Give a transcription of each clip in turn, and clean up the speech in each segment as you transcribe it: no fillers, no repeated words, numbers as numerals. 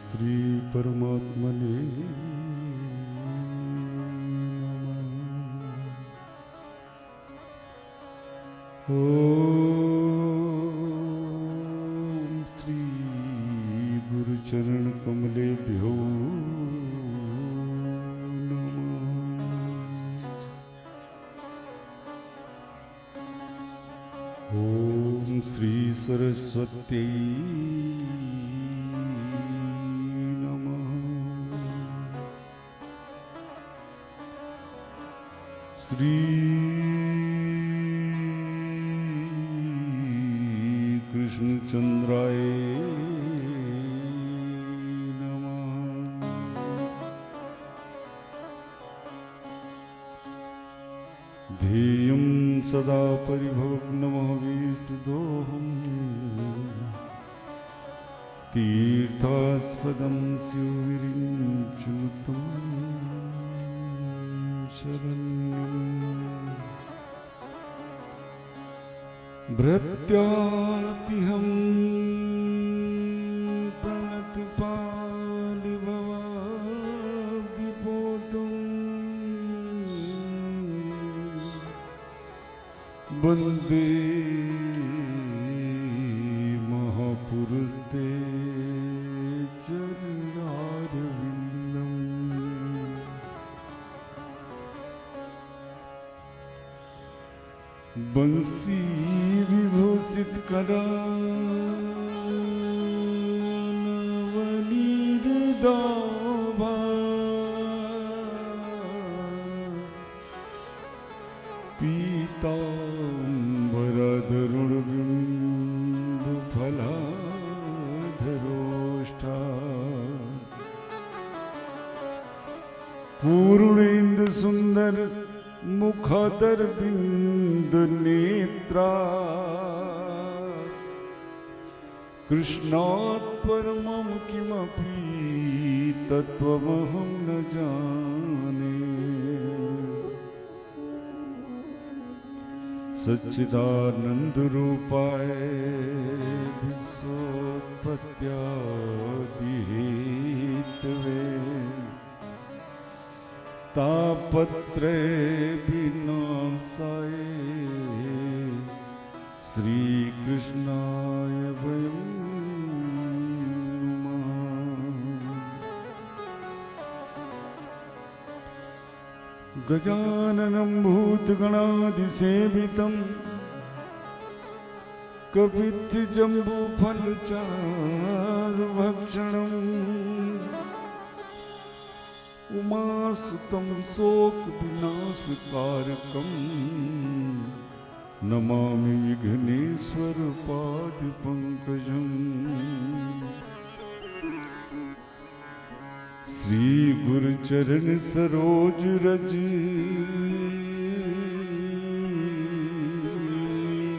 श्री परमात्मने नमः। ओम श्री गुरुचरण कमलेभ्यो नमः। ओम श्री सरस्वती श्री कृष्णचंद्राय नमः। ध्येयं सदा परिभवग्नमहविष्टुदोहम् तीर्थास्पदं स्युविरिञ्चनुतम् शरण्यम् भृत्यार्तिहं प्रणतपालिभवाब्धिपोतुं वन्दे महापुरुषते चरणारविन्दम्। बंसी विभूषित करावलीर्दाभा पीताम्बरधरुणबिम्बफलाधरोष्ठा पूर्णेन्दु सुंदर मुखादरविंद नेत्रा कृष्णात् परमं किमपि तत्त्वमहं न जाने। सच्चिदानंद रूपाय विश्वोत्पत्त्यादिहेतवे तापत्रे विनाशाय श्री कृष्णाय वयं नमः। गजाननं भूतगणादिसेवितं कपित्थजम्बूफलचारुभक्षणम् उमासुतं शोकविनाशकारकं नमामि विघ्नेश्वर पादपङ्कजम्। श्री गुरुचरण सरोज रज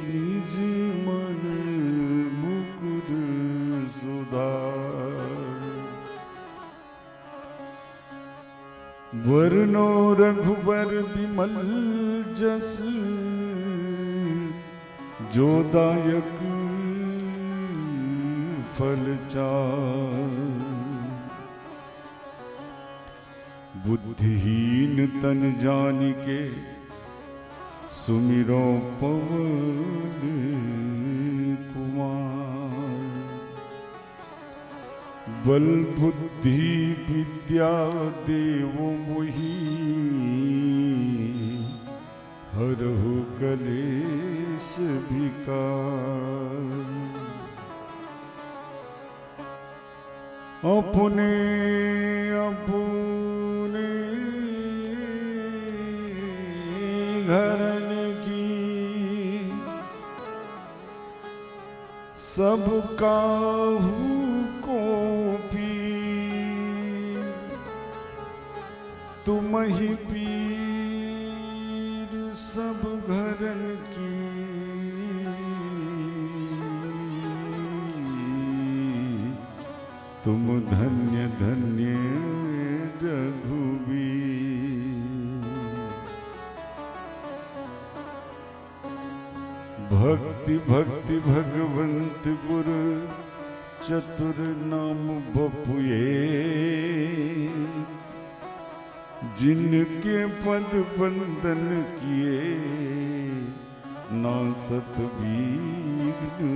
निज मन मुकुर सुधार वरनो रघुबर विमल जस जोदायक फलचार। बुद्धिहीन तन जानिके सुमिरो पवन कुमार। बल बुद्धि विद्या देवो मोहि हरहु कलेश विकार। अपने अपने घरन की सब काहू को पी तुम ही पीर सब घरन की। तुम धन्य धन्य रघुवीर। भक्ति भक्ति भगवंत गुरु चतुर नाम बपुए, जिनके पद बंदन किए नासत विघ्न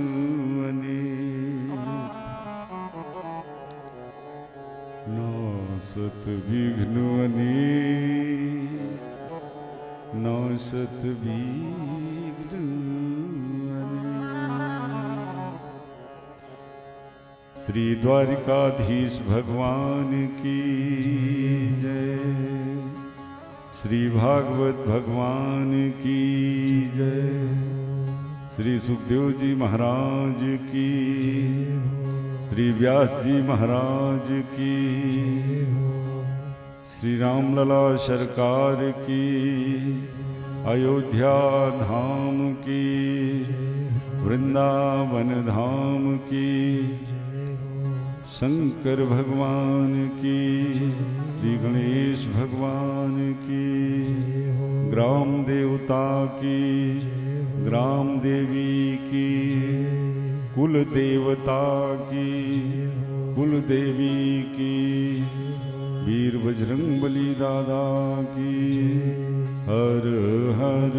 अनेक। नासत विघ्न अनेक, नासत विघ्न अनेक। श्री द्वारिकाधीश भगवान की जय। श्री भागवत भगवान की जय। श्री सुखदेव जी महाराज की, श्री व्यास जी महाराज की, श्री रामलला सरकार की, अयोध्या धाम की, वृंदावन धाम की, शंकर भगवान की, श्री गणेश भगवान की, ग्राम देवता की, ग्राम देवी की, कुल देवता की, कुल देवी की, वीर बजरंगबली दादा की। हर हर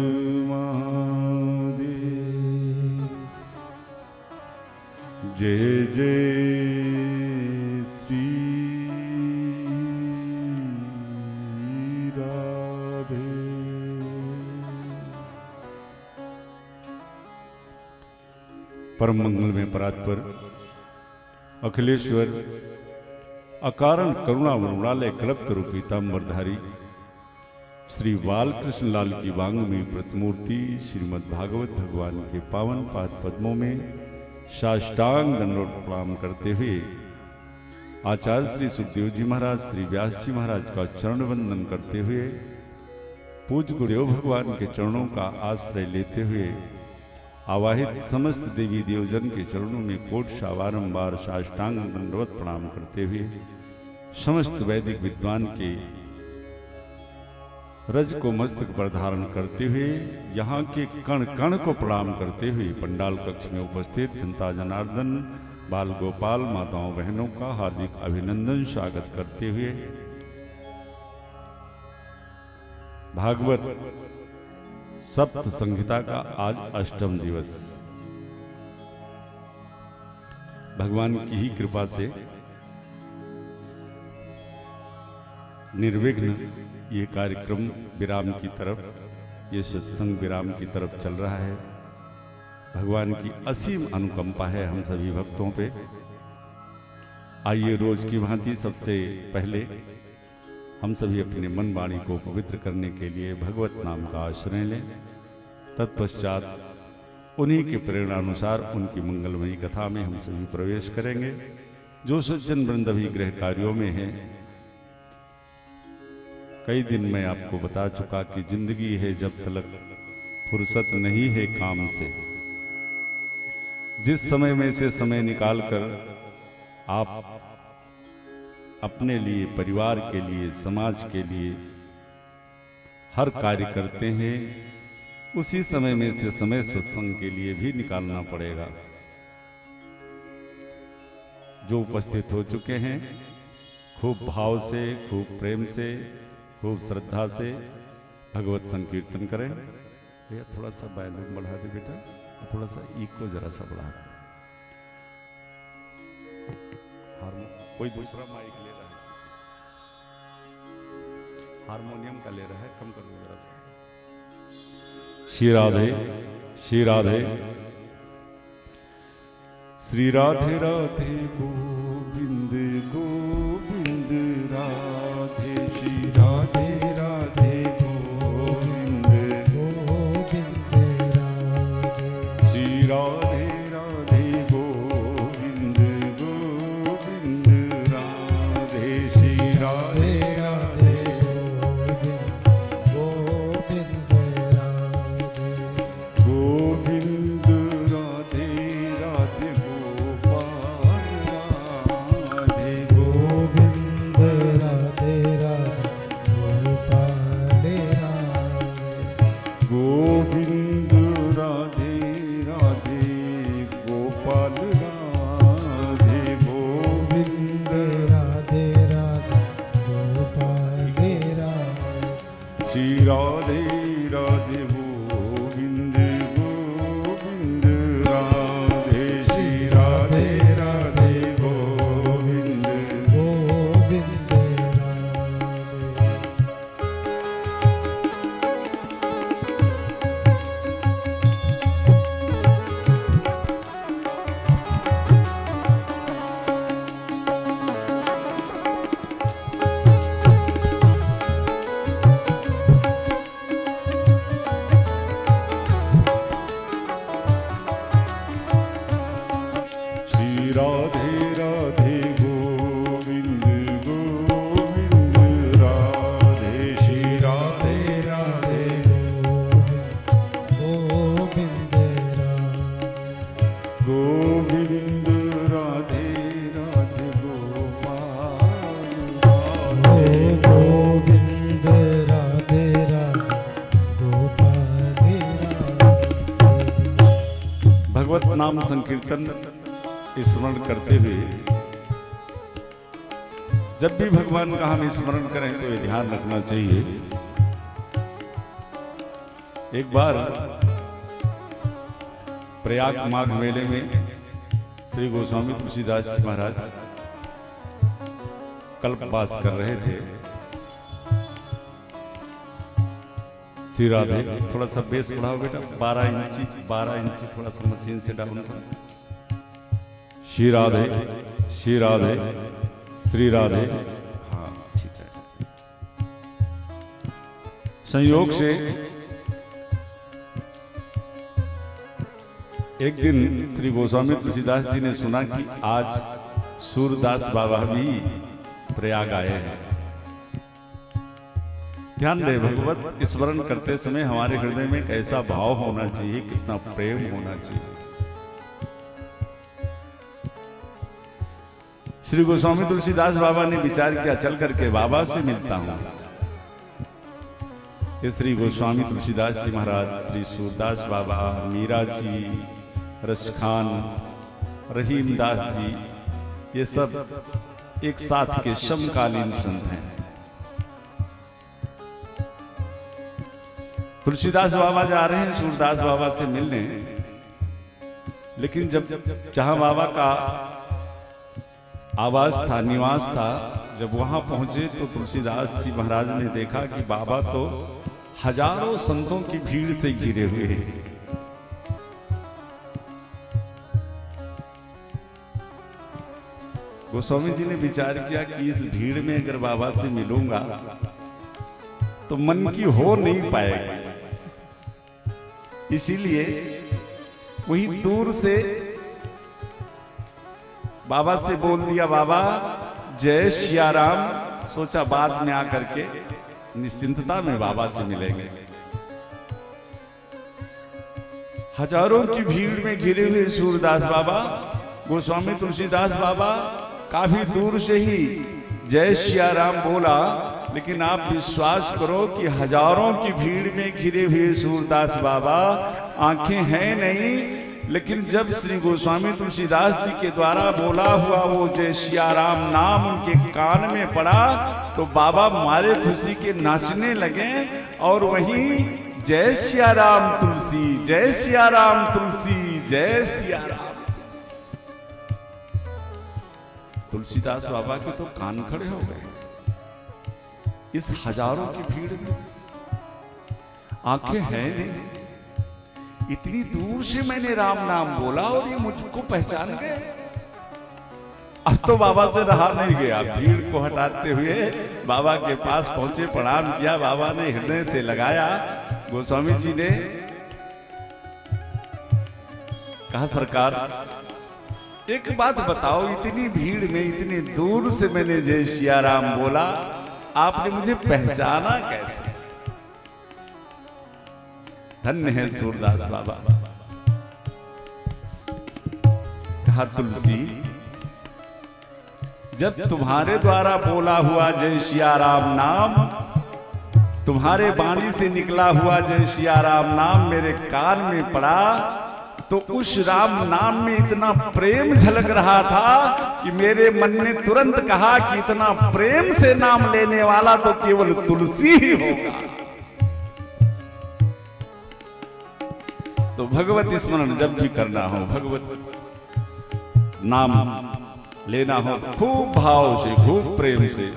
महादेव। जय जय श्री राधे। परम मंगल में परात्पर अखिलेश्वर अकारण करुणा वरुणालय कल्प रूपी ताम्बरधारी श्री बालकृष्ण लाल की वांग में प्रतिमूर्ति श्रीमद् भागवत भगवान के पावन पाद पद्मों में साष्टांग दंडोत प्रणाम करते हुए आचार्य श्री सुखदेव जी महाराज, श्री व्यास जी महाराज का चरण वंदन करते हुए पूज्य गुरुदेव भगवान के चरणों का आश्रय लेते हुए आवाहित समस्त देवी देवजन के चरणों में कोटशा बारंबार साष्टांग दंडवत प्रणाम करते हुए समस्त वैदिक विद्वान के रज को मस्तक पर धारण करते हुए यहाँ के कण कण को प्रणाम करते हुए पंडाल कक्ष में उपस्थित जनता जनार्दन, बाल गोपाल, माताओं बहनों का हार्दिक अभिनंदन स्वागत करते हुए भागवत सप्त संहिता का आज अष्टम दिवस भगवान की ही कृपा से निर्विघ्न ये कार्यक्रम विराम की तरफ, ये सत्संग विराम की तरफ चल रहा है। भगवान की असीम अनुकंपा है हम सभी भक्तों पे। आइए रोज की भांति सबसे पहले हम सभी अपने मन वाणी को पवित्र करने के लिए भगवत नाम का आश्रय लें। तत्पश्चात उन्हीं के प्रेरणानुसार उनकी मंगलमयी कथा में हम सभी प्रवेश करेंगे। जो सज्जन वृंद अभी गृह कार्यों में है, कई दिन मैं आपको बता चुका कि जिंदगी है जब तक फुर्सत नहीं है काम से। जिस समय में से समय निकालकर आप अपने लिए, परिवार के लिए, समाज के लिए हर कार्य करते हैं, उसी समय में से समय सत्संग के लिए भी निकालना पड़ेगा। जो उपस्थित हो चुके हैं, खूब भाव से, खूब प्रेम से, खूब श्रद्धा से भगवत संकीर्तन करें। भैया थोड़ा सा वॉल्यूम बढ़ा दे बेटा, थोड़ा सा इको जरा सा बढ़ा दे। कोई दूसरा माइक ले रहा है, हारमोनियम का ले रहा है, कम कर दो जरा सा। श्री राधे, श्री राधे, श्री राधे राधे गोविंद गोविंद राधे, श्री राधे राधे गोविंद गोविंद राधे, श्री राधे राधे गोविंद गोविंद राधे, श्री राधे राधे गोविंद गोविंद राधे, गोविंद राधे राधे गोपाल संकीर्तन स्मरण करते हुए जब भी भगवान का हम स्मरण करें तो ये ध्यान रखना चाहिए। एक बार प्रयाग माघ मेले में श्री गोस्वामी तुलसीदास जी महाराज कल्पवास कर रहे थे। श्री राधे, थोड़ा सा बेस बढ़ाओ बेटा, 12 इंची थोड़ा सा मशीन से डाउन करो। श्री राधे, श्री राधे, श्री राधे। हाँ ठीक है। संयोग से एक दिन श्री गोस्वामी तुलसीदास जी ने सुना कि आज सूरदास बाबा भी प्रयाग आए हैं। ध्यान दें, भगवत स्मरण करते समय हमारे हृदय में कैसा भाव होना चाहिए, कितना प्रेम होना चाहिए। श्री गोस्वामी तुलसीदास बाबा ने विचार किया, चल करके बाबा से मिलता हूं। ये श्री गोस्वामी तुलसीदास जी महाराज, श्री सूरदास बाबा, मीरा जी, रसखान, रहीमदास जी, ये सब एक साथ के समकालीन संत हैं। तुलसीदास बाबा जा रहे हैं सूरदास बाबा से मिलने, लेकिन जब जहां बाबा का आवास था, निवास था, जब वहां पहुंचे तो तुलसीदास जी महाराज ने देखा कि बाबा तो हजारों संतों की भीड़ से घिरे हुए हैं। गोस्वामी जी ने विचार किया कि इस भीड़ में अगर बाबा से मिलूंगा तो मन की हो नहीं पाएगी, इसीलिए वहीं दूर से बाबा से बोल दिया, बाबा जय सिया राम। सोचा बाद में आकर के निश्चिंतता में बाबा से मिलेंगे। हजारों की भीड़ में घिरे हुए सूरदास बाबा, गोस्वामी तुलसीदास बाबा काफी दूर से ही जय सिया राम बोला, लेकिन आप विश्वास करो कि हजारों की भीड़ में घिरे हुए सूरदास बाबा, आंखें हैं नहीं, लेकिन जब श्री गोस्वामी तुलसीदास जी के द्वारा बोला हुआ वो जय सिया राम नाम उनके कान में पड़ा तो बाबा मारे खुशी के नाचने लगे। और वहीं जय सिया राम तुलसी, जय सिया राम तुलसी, जय सिया राम। तुलसीदास बाबा के तो कान खड़े हो गए इस हजारों की भीड़ में। आंखें हैं नहीं, इतनी दूर से मैंने राम नाम बोला और ये मुझको पहचान गए। अब तो बाबा से रहा नहीं गया, भीड़ को हटाते हुए बाबा के पास पहुंचे, प्रणाम किया। बाबा ने हृदय से लगाया। गोस्वामी जी ने कहा, सरकार एक बात बताओ, इतनी भीड़ में इतनी दूर से मैंने जय सिया राम बोला, आपने मुझे पहचाना कैसे? धन्य है सूरदास बाबा। कहा, तुलसी जब तुम्हारे द्वारा बोला हुआ जय सिया राम नाम, तुम्हारे वाणी से निकला हुआ जय सिया राम नाम मेरे कान में पड़ा, तो उस राम नाम में इतना प्रेम झलक रहा था कि मेरे मन ने तुरंत कहा कि इतना प्रेम से नाम लेने वाला तो केवल तुलसी ही होगा। तो भगवत स्मरण जब भी करना हो, भगवत नाम लेना हो, खूब भाव से, खूब प्रेम से,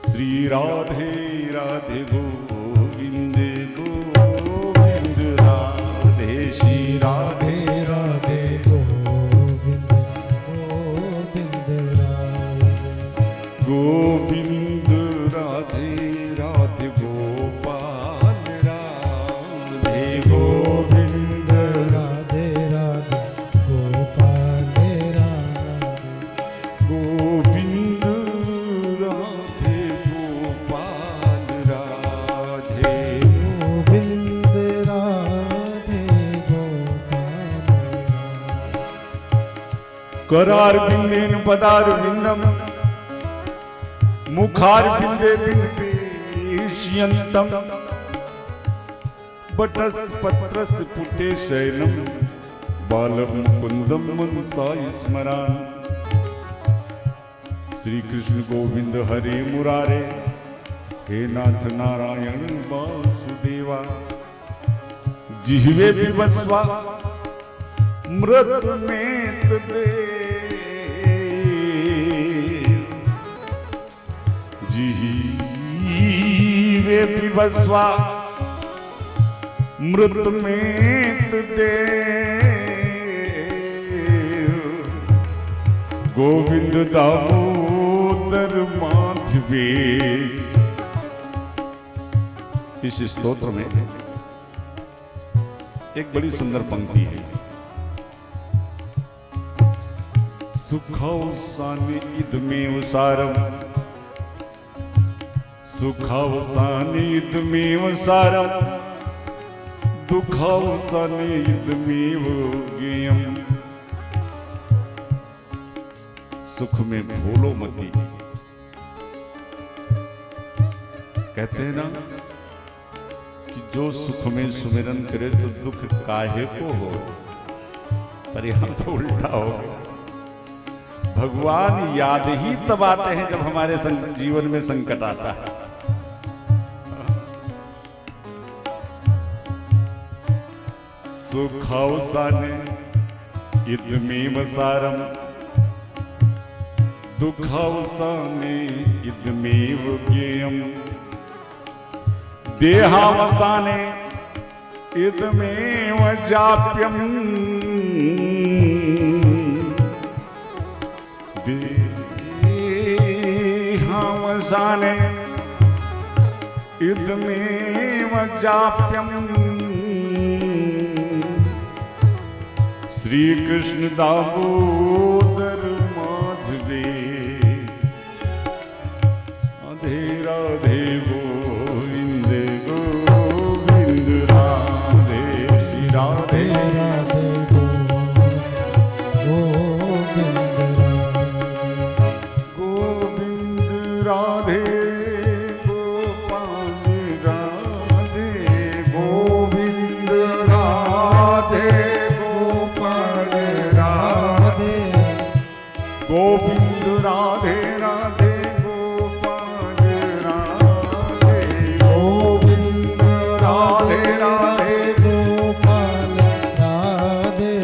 श्री राधे राधे गोविंद गोविंद राधे, श्री राधे राधे गोविंद गोविंद राधे गोविंद राधे राधे गोपाल राधे गोविंद राधे राधे गोपाल राधे गोविंद राधे गोपाल राधे गोविंद राधे गोपाल। करार बिंदेन पदार बिंदम मुखार बिंदे बिंदेश्यंतम बटस्पत्रस पुटे शैलम बालम कुंदम मनसा स्मरान। श्री कृष्ण गोविंद हरे मुरारे, हे नाथ नारायण वासुदेवा। जिह्वे विवस्वा मृत में दे, जिह्वे विवस्वा मृत में दे। गोविंद दामोदर माधवे। इस स्तोत्र में एक बड़ी सुंदर पंक्ति है। सुखावसाने इदमेव सारम, सुखावसाने इदमेव सारम, दुखावसाने इदमेव ज्ञेयम्। सुख में भूलो मती। कहते हैं ना कि जो सुख में सुमिरन करे तो दुख काहे को हो, पर यहां तो उल्टा हो। भगवान याद ही तब आते हैं जब हमारे जीवन में संकट आता है। सुखावसाने इदमेव सारम, दुखावसाने इदमेव ज्ञेयम्। देहावसाने इदमेव जाप्यम्। देहावसाने इदमेव जाप्यम्। श्री कृष्ण दामोदर माधवे। राधे राधे गोविंद गोविंद राधे। श्री राधे राधे गोविंद राधे गोपाल राधे। गोविंद राधे गोपाल राधे। गोविंद राधे राधे गोपाल राधे। गोविंद राधे राधे गोपाल राधे।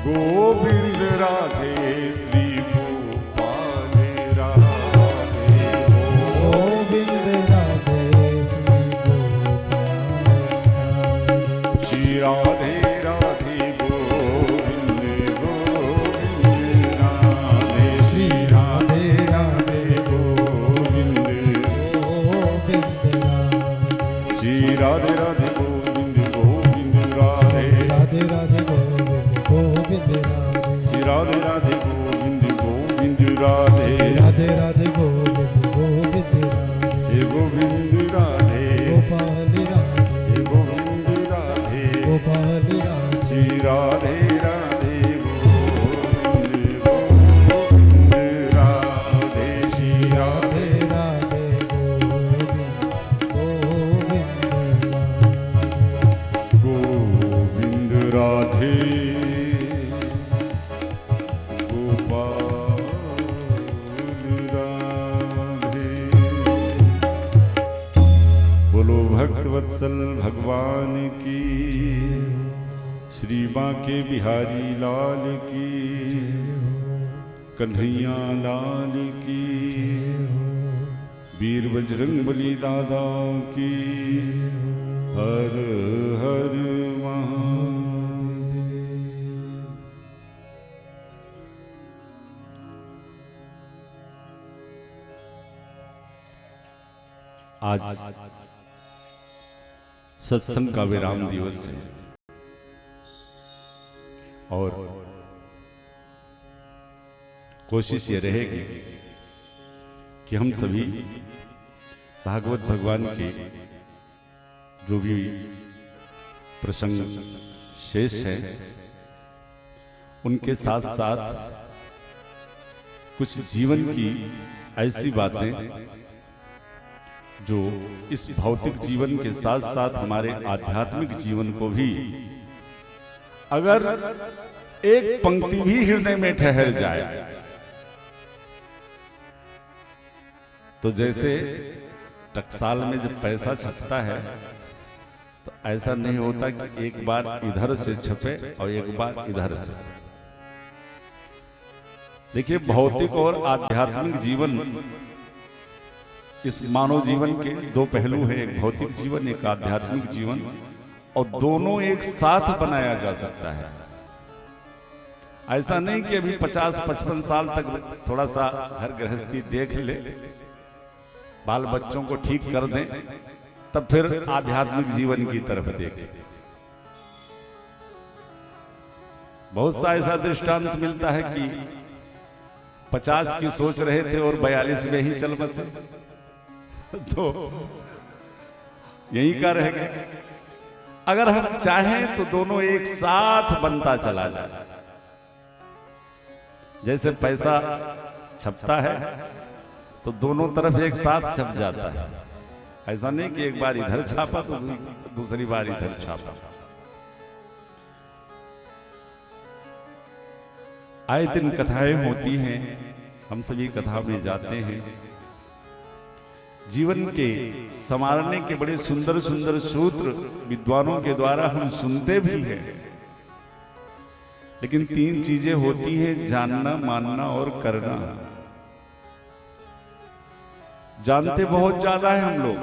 गोविंद राधे श्री गोपाल राधे। गोविंद राधे श्री गोपाल। श्री राधे राधे गोविंद गोविंद राधे। श्री राधे राधे गोविंद गोविंद राधे। श्री राधे राधे गोविंद गोविंद राधे। राधे राधे गोविंद गोविंद राधे। श्री राधे राधे गोविंद गोविंद राधे। राधे राधे गोविंद गोविंद राधे। हे गोविंद राधे गोपाल राधे। हे गोविंद राधे गोपाल राधे। श्री राधे राधे गोविंद गोविंद राधे। श्री राधे राधे गोविंद गोविंद राधे। गोपाल राधे। बोलो भक्तवत्सल भगवान की, श्री बांके बिहारी लाल की, कन्हैया लाल की, वीर बजरंगबली दादा की। हर हर महादेव। आज सत्संग का विराम दिवस है और कोशिश ये रहेगी कि हम सभी भागवत भगवान के जो भी प्रसंग शेष है उनके साथ साथ कुछ जीवन की ऐसी बातें जो इस भौतिक जीवन के साथ साथ हमारे आध्यात्मिक जीवन को भी अगर एक पंक्ति भी हृदय में ठहर जाए तो जैसे टकसाल में जब पैसा छपता है तो ऐसा नहीं होता कि एक बार इधर से छपे और एक बार इधर से। देखिए, भौतिक और आध्यात्मिक जीवन, इस मानव जीवन के दो पहलू हैं, एक भौतिक जीवन एक आध्यात्मिक जीवन, और दोनों एक साथ बनाया जा सकता है। ऐसा नहीं कि अभी 50-55 साल तक थोड़ा सा घर गृहस्थी देख ले, बाल बच्चों को ठीक कर दें, तब फिर आध्यात्मिक जीवन की तरफ देखें। बहुत सा ऐसा दृष्टांत मिलता है कि 50 की सोच रहे थे और 42 में ही चल बसे, तो यही का रह गए। अगर हम चाहें तो दोनों एक साथ बनता चला जाए। जैसे पैसा छपता है तो दोनों तरफ एक साथ छप जाता है, ऐसा नहीं कि एक बार इधर छापा तो दूसरी बार इधर छापा। आए दिन कथाएं होती हैं, हम सभी कथा में जाते हैं। जीवन के संवारने के बड़े सुंदर सुंदर सूत्र विद्वानों के द्वारा हम सुनते भी हैं, लेकिन 3 चीजें होती है, जानना, मानना और करना। जानते बहुत ज्यादा है हम लोग,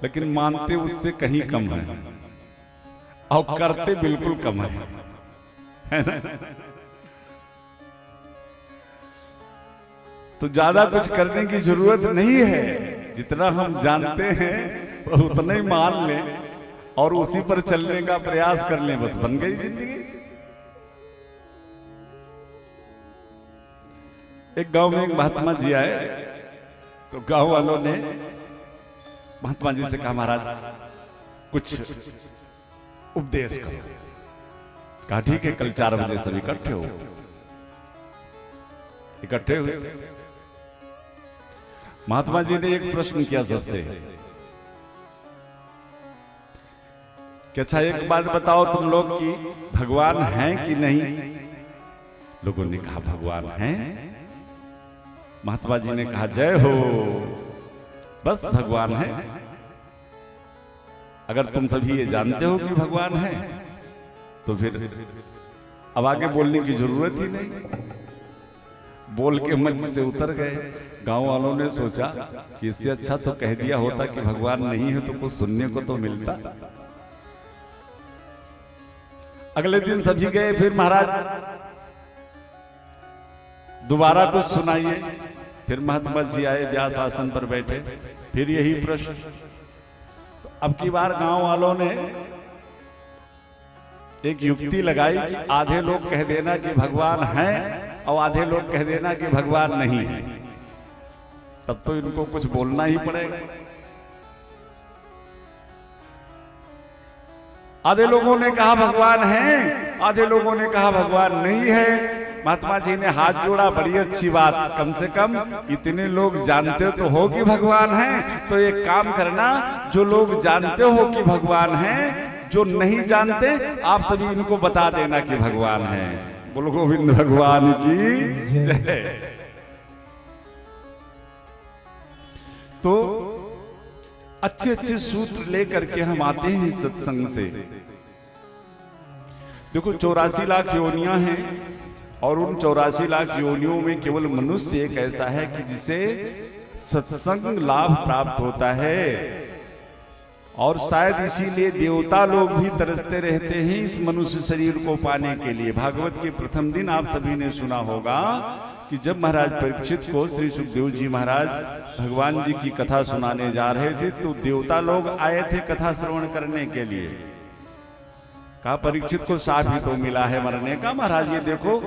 लेकिन मानते उससे कहीं कम है और करते बिल्कुल कम है ना? तो ज्यादा कुछ करने की जरूरत नहीं है, जितना हम जानते हैं उतना ही मान लें और उसी पर चलने का प्रयास कर लें, बस बन गई जिंदगी। एक गांव में एक महात्मा जी आए, तो गांव वालों ने महात्मा जी से कहा, महाराज कुछ उपदेश करो। कहा ठीक है, कल 4 बजे सब इकट्ठे हो। इकट्ठे हुए। महात्मा जी ने एक प्रश्न किया सबसे कि अच्छा एक बात बताओ तुम लोग कि भगवान हैं कि नहीं? लोगों ने कहा भगवान हैं। महात्मा जी ने कहा जय हो, बस भगवान है। अगर तुम सभी ये जानते हो कि भगवान है तो फिर अब आगे बोलने की जरूरत ही नहीं। बोल के मंच से उतर गए। गांव वालों ने सोचा कि इससे अच्छा तो कह दिया होता कि भगवान नहीं है, तो कुछ सुनने को तो मिलता। अगले दिन सभी गए, फिर महाराज दोबारा कुछ सुनाइए। फिर महात्मा जी आए, व्यास आसन पर बैठे, फिर यही प्रश्न। तो अब की बार गांव वालों ने एक युक्ति लगाई कि आधे लोग कह देना कि भगवान है और आधे लोग कह देना कि भगवान नहीं है। तब तो इनको कुछ बोलना ही पड़ेगा। आधे लोगों ने कहा भगवान है, आधे लोगों ने कहा भगवान नहीं है। महात्मा जी ने हाथ जोड़ा, बड़ी अच्छी बात, कम से कम इतने लोग जानते तो हो कि भगवान है, तो एक काम करना, जो लोग जानते हो कि भगवान है, जो नहीं जानते आप सभी इनको बता देना कि भगवान है। बोलो गोविंद भगवान की जय। तो अच्छे अच्छे सूत्र लेकर के हम आते हैं सत्संग से। देखो 84 लाख योनियां हैं और उन 84 लाख योनियों में केवल मनुष्य एक ऐसा है कि जिसे सत्संग लाभ प्राप्त होता है। और शायद इसीलिए देवता लोग भी तरसते रहते हैं इस मनुष्य शरीर को पाने के लिए। भागवत के प्रथम दिन आप सभी ने सुना होगा कि जब महाराज परीक्षित को श्री सुखदेव जी महाराज भगवान जी की कथा सुनाने जा रहे थे, तो देवता लोग आए थे कथा श्रवण करने के लिए। कहा परीक्षित को साथ ही तो मिला है मरने का, महाराज ये देखो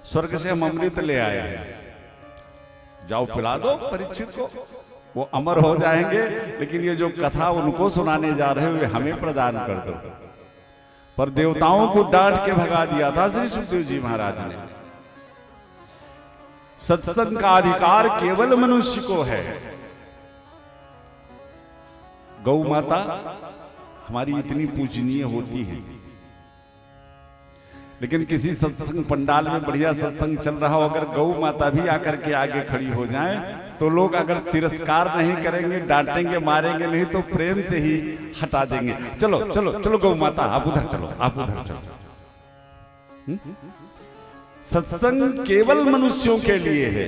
स्वर्ग से हम अमृत ले आए हैं, जाओ पिला दो परीक्षित को, वो अमर हो जाएंगे। लेकिन ये जो कथा उनको सुनाने जा रहे हुए हमें प्रदान कर दो। पर देवताओं को डांट के भगा दिया था श्री सुखदेव जी महाराज ने। सत्संग का अधिकार केवल मनुष्य को है। गौ माता हमारी इतनी पूजनीय होती है, लेकिन किसी सत्संग पंडाल में बढ़िया सत्संग चल रहा हो, अगर गौ माता भी आकर के आगे खड़ी हो जाए तो लोग अगर तिरस्कार नहीं करेंगे, डांटेंगे, मारेंगे नहीं, तो प्रेम से ही हटा देंगे। चलो चलो चलो गौ माता आप उधर चलो, आप उधर चलो। सत्संग केवल मनुष्यों के लिए है।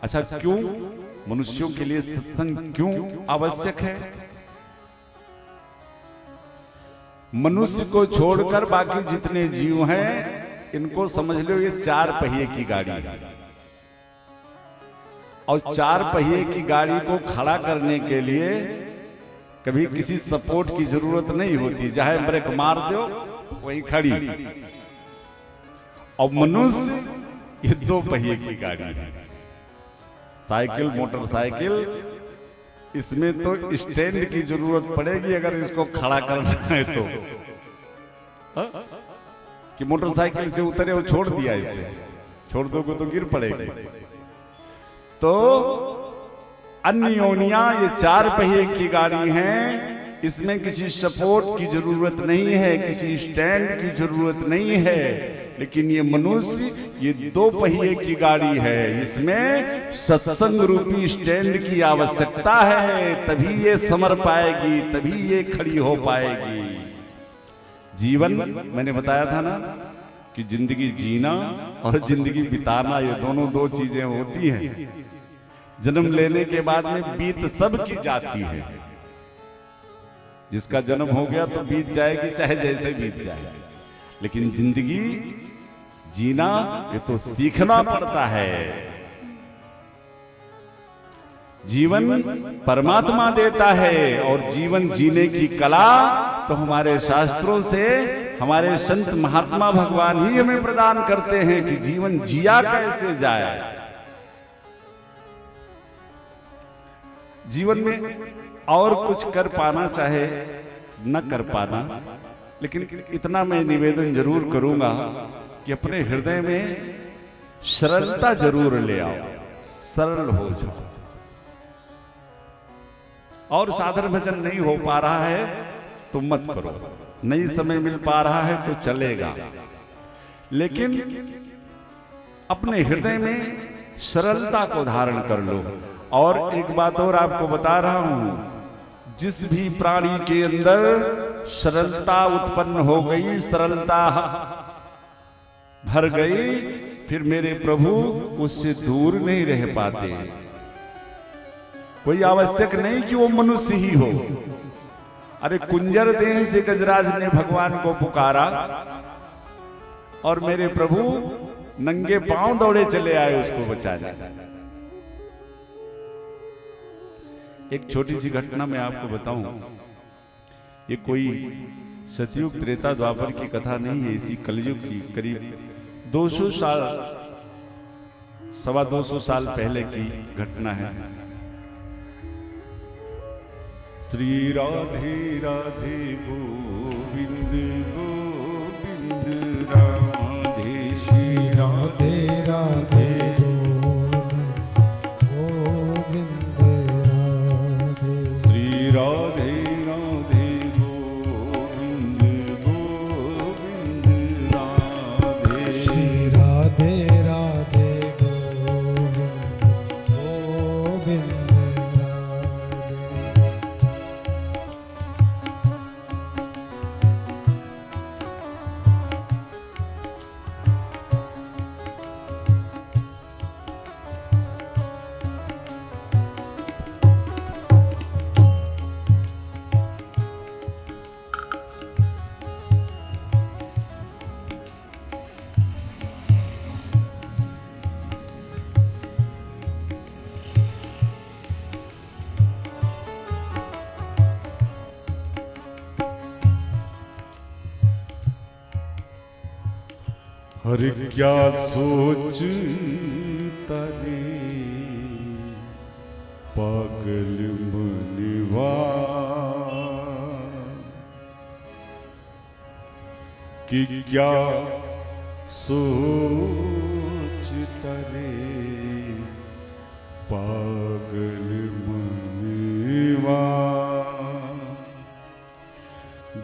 अच्छा, क्यों मनुष्यों के लिए सत्संग क्यों आवश्यक है? मनुष्य को छोड़कर बाकी जितने जीव हैं, इनको समझ लो ये चार पहिए की गाड़ी है, और चार पहिए की गाड़ी को खड़ा करने के लिए कभी किसी सपोर्ट की जरूरत नहीं होती, चाहे ब्रेक मार दो वहीं खड़ी। और मनुष्य ये दो पहिए की गाड़ी है, साइकिल, मोटरसाइकिल, इसमें तो स्टैंड की जरूरत पड़ेगी अगर इसको खड़ा करना है तो। कि मोटरसाइकिल से उतरे और छोड़ दिया, इसे छोड़ दोगे तो गिर पड़ेगी। तो अन्य योनियां ये चार पहिए की गाड़ी हैं, इसमें किसी सपोर्ट की जरूरत नहीं है, किसी स्टैंड की जरूरत नहीं है। लेकिन ये मनुष्य ये दो पहिए की गाड़ी है, इसमें सत्संग रूपी स्टैंड की आवश्यकता है, तभी ये समर पाएगी, तभी ये खड़ी हो पाएगी। जीवन मैंने बताया था ना कि जिंदगी जीना और जिंदगी बिताना ये दोनों दो चीजें होती हैं। जन्म लेने के बाद में बीत सब की जाती है, जिसका जन्म हो गया तो बीत जाएगी, चाहे जैसे बीत जाए। लेकिन जिंदगी जीना ये तो सीखना पड़ता है। जीवन परमात्मा देता है, और जीवन जीने की कला तो हमारे शास्त्रों से हमारे संत महात्मा भगवान ही हमें प्रदान करते हैं कि जीवन जिया कैसे जाए। जीवन में और कुछ कर पाना चाहे न कर पाना, लेकिन इतना मैं निवेदन जरूर करूंगा कि अपने हृदय में सरलता जरूर ले आओ, सरल हो जाओ। और साधन भजन नहीं हो पा रहा है तो मत करो, नहीं समय मिल पा रहा है तो चलेगा, लेकिन अपने हृदय में सरलता को धारण कर लो। और एक बात और आपको बता रहा हूं, जिस भी प्राणी के अंदर सरलता उत्पन्न हो गई, सरलता भर गई, फिर मेरे प्रभु उससे दूर नहीं रह पाते। कोई आवश्यक नहीं कि वो मनुष्य ही हो। अरे कुंजर देह से गजराज ने भगवान को पुकारा और मेरे प्रभु नंगे पांव दौड़े चले आए उसको बचाने। एक छोटी सी घटना मैं आपको बताऊं, ये कोई सतयुग त्रेता द्वापर की कथा नहीं है, इसी कलयुग की करीब 200 साल, 225 साल पहले की घटना है। श्री राधे राधे गोविंद गोविंद राधे, श्री राधे राधे गोविंद राधे, श्री राधे राधे गोविंद गोविंद राधे, श्री राधे राधे गोविंद गोविंद। हर क्या सोचता रे पागल मनवा, कि क्या सोचता रे पागल मनवा।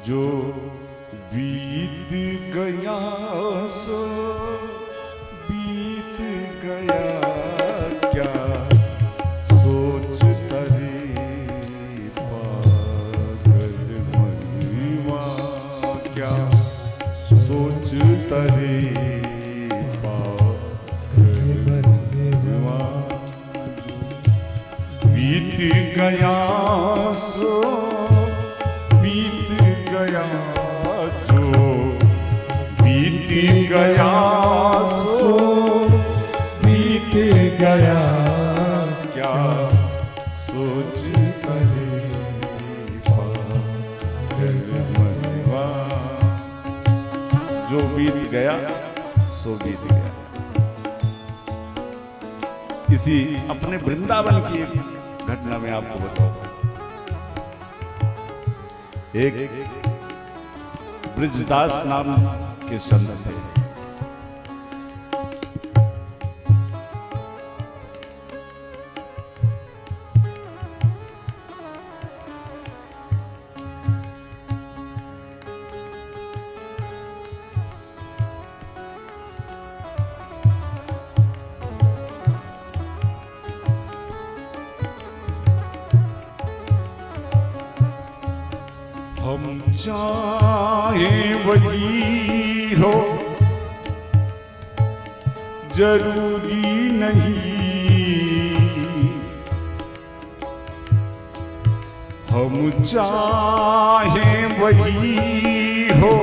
जो बीत गया सो बीत गया, क्या सोच तरे पागल मनवा, क्या सोच तरे पागल मनवा। बीत गया सो बीत गया, जो बीत गया सो बीत गया, क्या सोच करे पागल मनवा। जो बीत गया सो बीत गया। इसी अपने वृंदावन की एक घटना में आपको बताऊं। एक ब्रिजदास नाम के संत थे। हम चाहे वही हो जरूरी नहीं, हम चाहे वही हो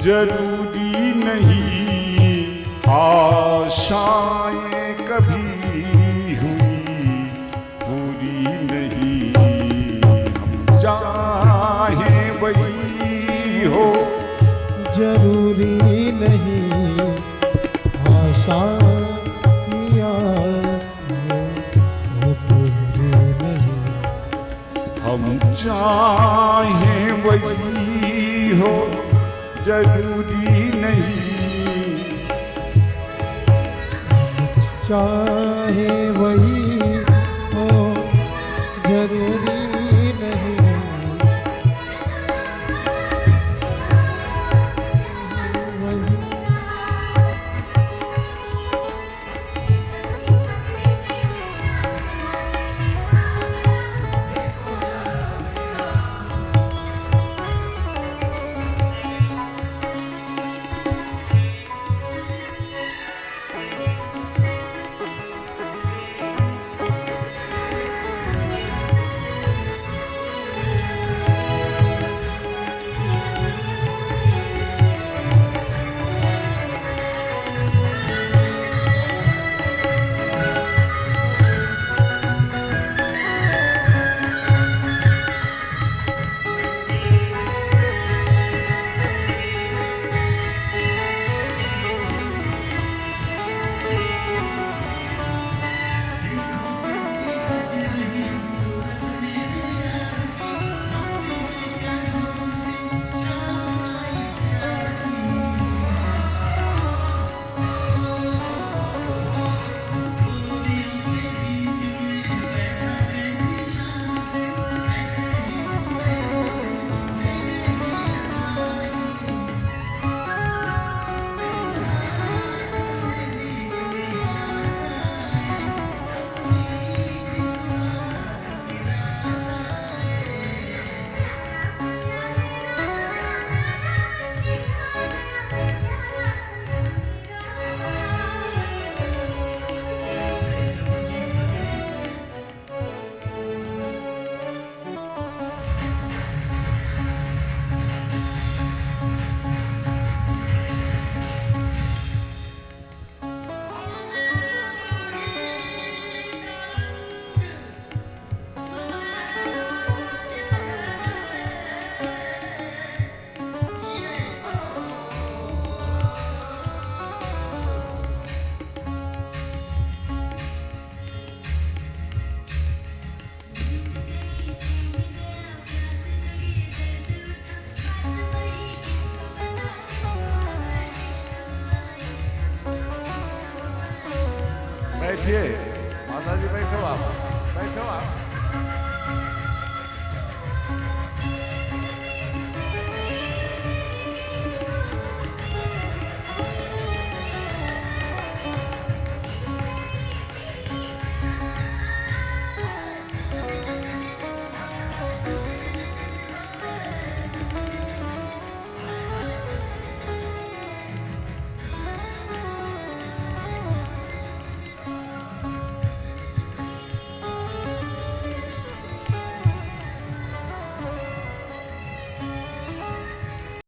जरूरी नहीं, आशाएं कभी हुई पूरी नहीं। चाहे वही हो जरूरी नहीं, आशा वो पूरी नहीं। हम चाहे वही हो जरूरी नहीं, चाहे वही हो जरूरी बैठिए माता जी, बैठो आप, बैठो आप।